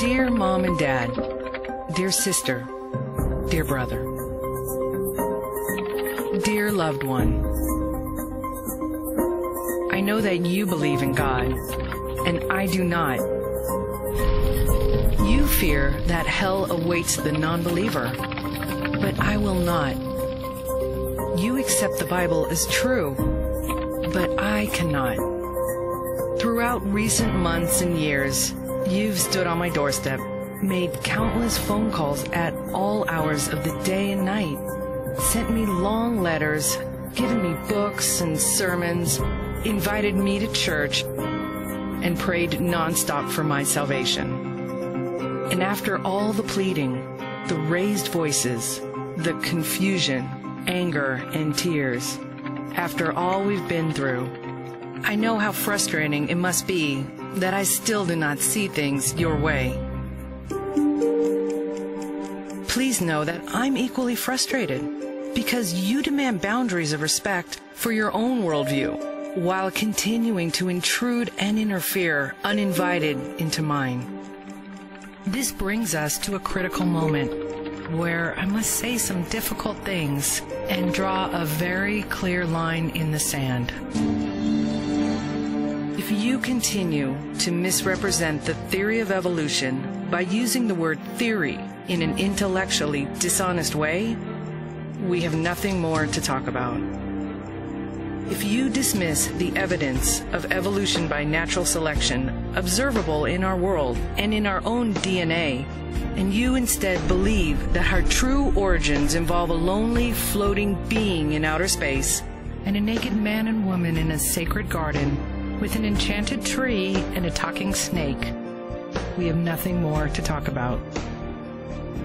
Dear Mom and Dad, dear sister, dear brother, dear loved one, I know that you believe in God, and I do not. You fear that hell awaits the non-believer, but I will not. You accept the Bible as true, but I cannot. Throughout recent months and years, you've stood on my doorstep, made countless phone calls at all hours of the day and night, sent me long letters, given me books and sermons, invited me to church, and prayed nonstop for my salvation. And after all the pleading, the raised voices, the confusion, anger, and tears, after all we've been through, I know how frustrating it must be that I still do not see things your way. Please know that I'm equally frustrated because you demand boundaries of respect for your own worldview while continuing to intrude and interfere uninvited into mine. This brings us to a critical moment where I must say some difficult things and draw a very clear line in the sand. If you continue to misrepresent the theory of evolution by using the word theory in an intellectually dishonest way, we have nothing more to talk about. If you dismiss the evidence of evolution by natural selection observable in our world and in our own DNA, and you instead believe that our true origins involve a lonely, floating being in outer space and a naked man and woman in a sacred garden with an enchanted tree and a talking snake, we have nothing more to talk about.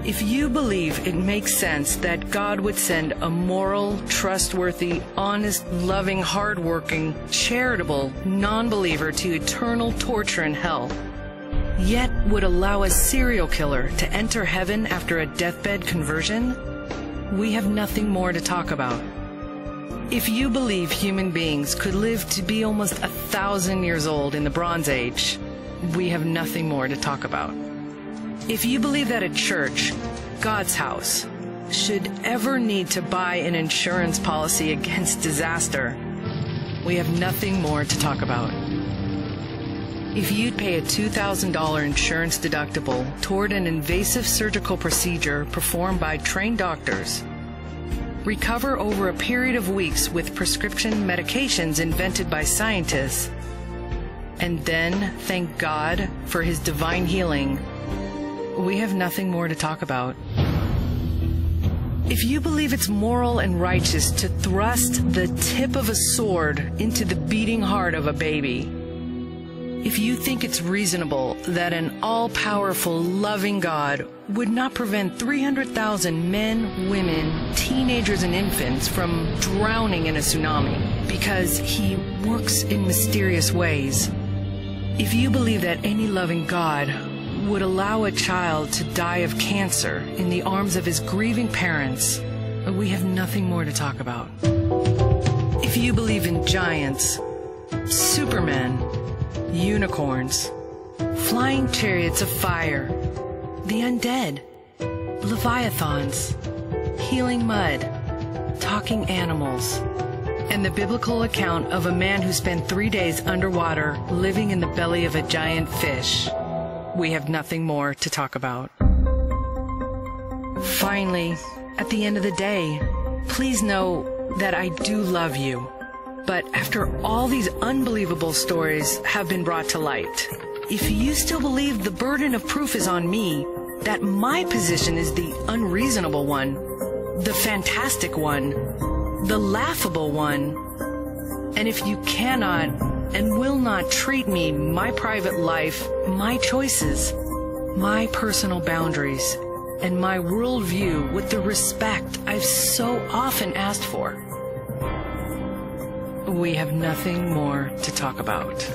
If you believe it makes sense that God would send a moral, trustworthy, honest, loving, hardworking, charitable non-believer to eternal torture and hell, yet would allow a serial killer to enter heaven after a deathbed conversion, we have nothing more to talk about. If you believe human beings could live to be almost 1,000 years old in the Bronze Age, we have nothing more to talk about. If you believe that a church, God's house, should ever need to buy an insurance policy against disaster, we have nothing more to talk about. If you'd pay a $2,000 insurance deductible toward an invasive surgical procedure performed by trained doctors, recover over a period of weeks with prescription medications invented by scientists, and then thank God for His divine healing, we have nothing more to talk about. If you believe it's moral and righteous to thrust the tip of a sword into the beating heart of a baby, if you think it's reasonable that an all-powerful, loving God would not prevent 300,000 men, women, teenagers, and infants from drowning in a tsunami because He works in mysterious ways, if you believe that any loving God would allow a child to die of cancer in the arms of his grieving parents, we have nothing more to talk about. If you believe in giants, supermen, unicorns, flying chariots of fire, the undead, leviathans, healing mud, talking animals, and the biblical account of a man who spent 3 days underwater living in the belly of a giant fish, we have nothing more to talk about. Finally, at the end of the day, please know that I do love you. But after all these unbelievable stories have been brought to light, if you still believe the burden of proof is on me, that my position is the unreasonable one, the fantastic one, the laughable one, and if you cannot and will not treat me, my private life, my choices, my personal boundaries, and my worldview with the respect I've so often asked for, we have nothing more to talk about.